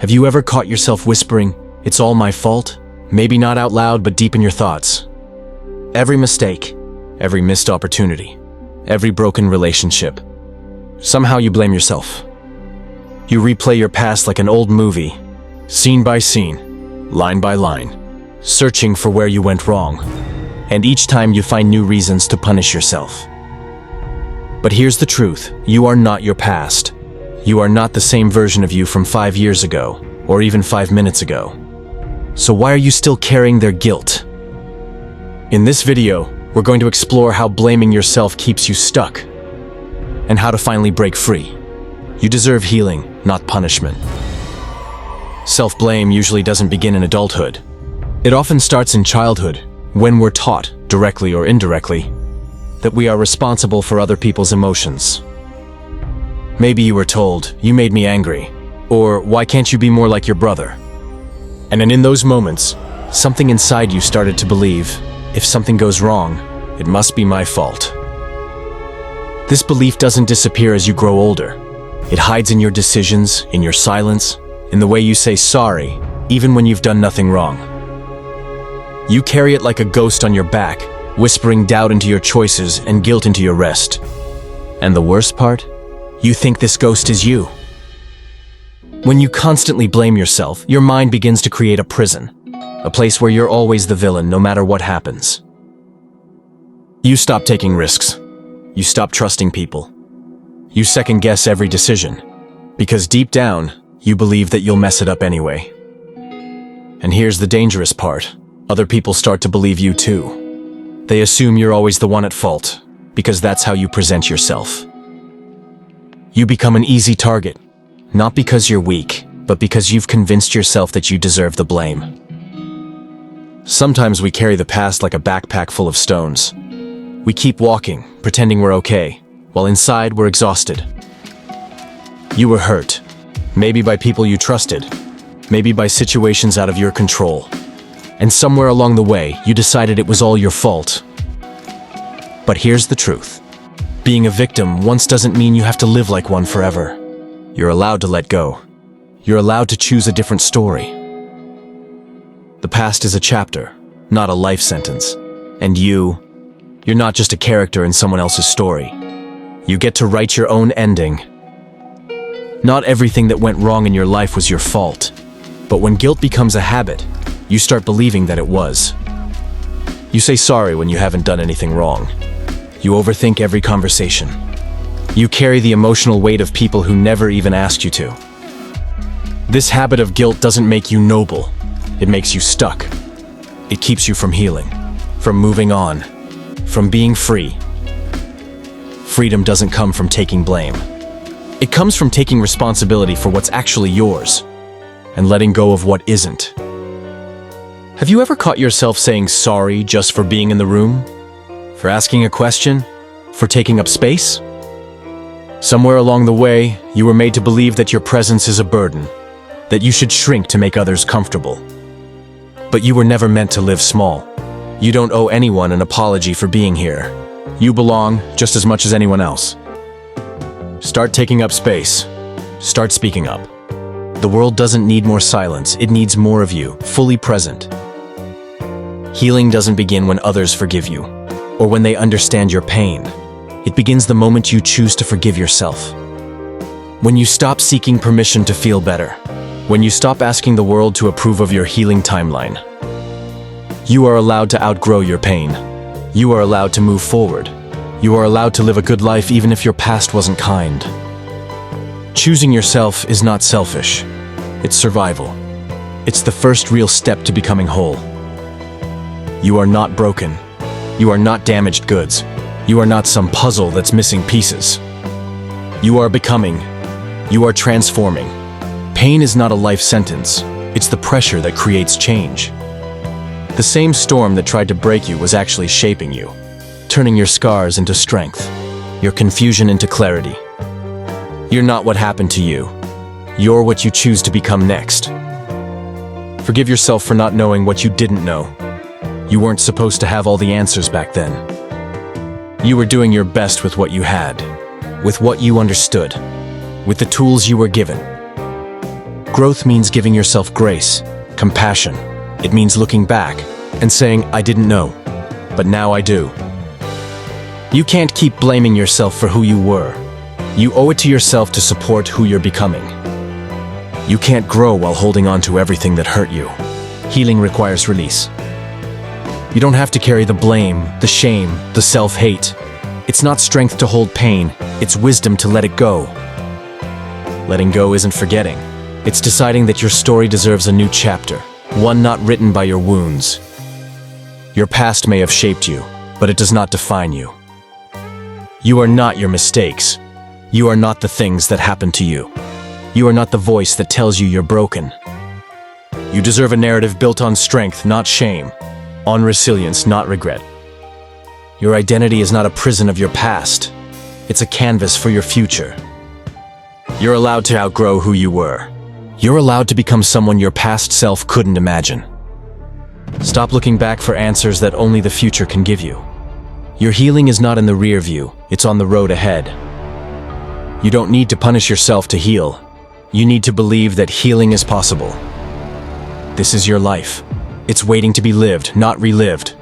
Have you ever caught yourself whispering, "It's all my fault"? Maybe not out loud, but deep in your thoughts. Every mistake, every missed opportunity, every broken relationship. Somehow you blame yourself. You replay your past like an old movie, scene by scene, line by line, searching for where you went wrong. And each time you find new reasons to punish yourself. But here's the truth, you are not your past. You are not the same version of you from 5 years ago, or even 5 minutes ago. So why are you still carrying their guilt? In this video, we're going to explore how blaming yourself keeps you stuck, and how to finally break free. You deserve healing, not punishment. Self-blame usually doesn't begin in adulthood. It often starts in childhood, when we're taught, directly or indirectly, that we are responsible for other people's emotions. Maybe you were told, "You made me angry," or "Why can't you be more like your brother?" And in those moments, something inside you started to believe, if something goes wrong, it must be my fault. This belief doesn't disappear as you grow older. It hides in your decisions, in your silence, in the way you say sorry, even when you've done nothing wrong. You carry it like a ghost on your back, whispering doubt into your choices and guilt into your rest. And the worst part? You think this ghost is you. When you constantly blame yourself, your mind begins to create a prison, a place where you're always the villain no matter what happens. You stop taking risks. You stop trusting people. You second-guess every decision, because deep down, you believe that you'll mess it up anyway. And here's the dangerous part. Other people start to believe you too. They assume you're always the one at fault, because that's how you present yourself. You become an easy target, not because you're weak, but because you've convinced yourself that you deserve the blame. Sometimes we carry the past like a backpack full of stones. We keep walking, pretending we're okay, while inside we're exhausted. You were hurt, maybe by people you trusted, maybe by situations out of your control. And somewhere along the way, you decided it was all your fault. But here's the truth. Being a victim once doesn't mean you have to live like one forever. You're allowed to let go. You're allowed to choose a different story. The past is a chapter, not a life sentence. And you're not just a character in someone else's story. You get to write your own ending. Not everything that went wrong in your life was your fault. But when guilt becomes a habit, you start believing that it was. You say sorry when you haven't done anything wrong. You overthink every conversation. You carry the emotional weight of people who never even asked you to. This habit of guilt doesn't make you noble. It makes you stuck. It keeps you from healing, from moving on, from being free. Freedom doesn't come from taking blame. It comes from taking responsibility for what's actually yours and letting go of what isn't. Have you ever caught yourself saying sorry just for being in the room? For asking a question? For taking up space? Somewhere along the way, you were made to believe that your presence is a burden, that you should shrink to make others comfortable. But you were never meant to live small. You don't owe anyone an apology for being here. You belong just as much as anyone else. Start taking up space. Start speaking up. The world doesn't need more silence, it needs more of you, fully present. Healing doesn't begin when others forgive you, or when they understand your pain. It begins the moment you choose to forgive yourself. When you stop seeking permission to feel better. When you stop asking the world to approve of your healing timeline. You are allowed to outgrow your pain. You are allowed to move forward. You are allowed to live a good life even if your past wasn't kind. Choosing yourself is not selfish. It's survival. It's the first real step to becoming whole. You are not broken. You are not damaged goods. You are not some puzzle that's missing pieces. You are becoming. You are transforming. Pain is not a life sentence. It's the pressure that creates change. The same storm that tried to break you was actually shaping you, turning your scars into strength, your confusion into clarity. You're not what happened to you. You're what you choose to become next. Forgive yourself for not knowing what you didn't know. You weren't supposed to have all the answers back then. You were doing your best with what you had, with what you understood, with the tools you were given. Growth means giving yourself grace, compassion. It means looking back and saying, I didn't know, but now I do. You can't keep blaming yourself for who you were. You owe it to yourself to support who you're becoming. You can't grow while holding on to everything that hurt you. Healing requires release. You don't have to carry the blame, the shame, the self-hate. It's not strength to hold pain, it's wisdom to let it go. Letting go isn't forgetting. It's deciding that your story deserves a new chapter, one not written by your wounds. Your past may have shaped you, but it does not define you. You are not your mistakes. You are not the things that happened to you. You are not the voice that tells you you're broken. You deserve a narrative built on strength, not shame, on resilience, not regret. Your identity is not a prison of your past. It's a canvas for your future. You're allowed to outgrow who you were. You're allowed to become someone your past self couldn't imagine. Stop looking back for answers that only the future can give you. Your healing is not in the rear view, it's on the road ahead. You don't need to punish yourself to heal. You need to believe that healing is possible. This is your life. It's waiting to be lived, not relived.